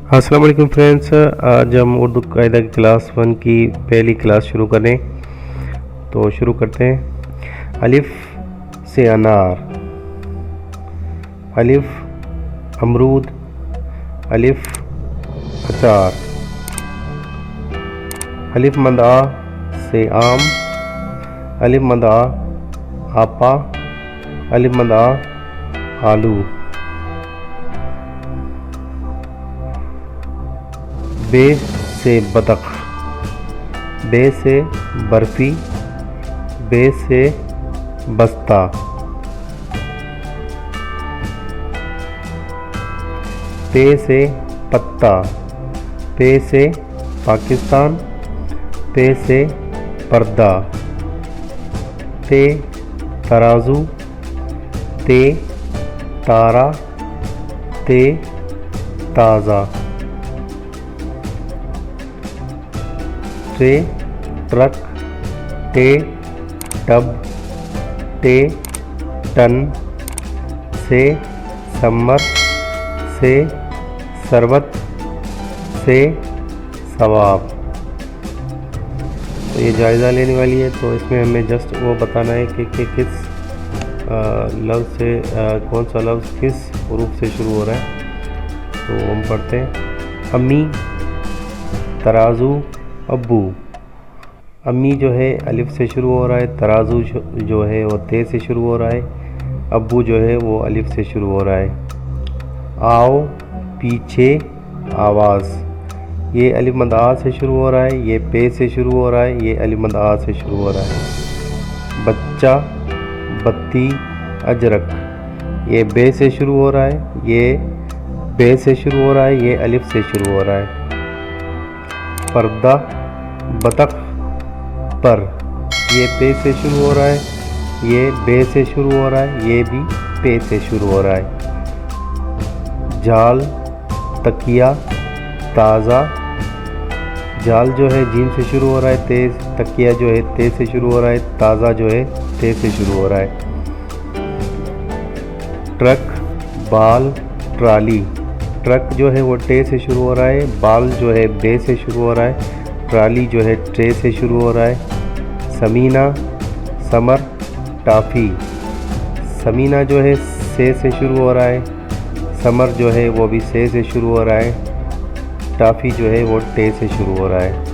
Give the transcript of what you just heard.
अस्सलाम वालेकुम फ्रेंड्स, आज हम उर्दू कायदा की क्लास 1 की पहली क्लास शुरू करें। तो शुरू करते हैं। अलिफ से अनार, अलिफ अमरूद, अलिफ अचार। अलिफ मद आ से आम, अलिफ मद आ आपा, अलिफ मद आ आलू। बे से बतख, बे से बर्फ़ी, बे से बस्ता। पे से पत्ता, पे से पाकिस्तान, पे से पर्दा। ते तराजू, ते तारा, ते ताज़ा। ट्रे ट्रक, टे टब, टे टन। से समर, से शरबत, से सवाब। तो ये जायज़ा लेने वाली है। तो इसमें हमें जस्ट वो बताना है कि किस लफ्ज़ से कौन सा लफ्ज़ किस हुरूफ से शुरू हो रहा है। तो हम पढ़ते हैं। अम्मी, तराजू, अब्बू। अम्मी जो है अलिफ से शुरू हो रहा है, तराजू जो है वो ते से शुरू हो रहा है, अब्बू जो है वो अलिफ से शुरू हो रहा है। आओ, पीछे, आवाज़। ये अलिफ मद आ से शुरू हो रहा है, ये पे से शुरू हो रहा है, ये अलिफ मद आ से शुरू हो रहा है। बच्चा, बत्ती, अजरक। ये बे से शुरू हो रहा है, ये बे से शुरू हो रहा है, ये अलिफ से शुरू हो रहा है। पर्दा, बतख, पर। ये पे से शुरू हो रहा है, ये बे से शुरू हो रहा है, ये भी पे से शुरू हो रहा है। जाल, तकिया, ताज़ा। जाल जो है जीम से शुरू हो रहा है, ते। तकिया जो है ते से शुरू हो रहा है, ताज़ा जो है ते से शुरू हो रहा है। ट्रक, बाल, ट्राली। ट्रक जो है वो टे से शुरू हो रहा है, बाल जो है बे से शुरू हो रहा है, ट्राली जो है ट्रे से शुरू हो रहा है। Samina, summer, toffee. समीना जो है से शुरू हो रहा है, समर जो है वो भी से शुरू हो रहा है, टाफ़ी जो है वो टे से शुरू हो रहा है।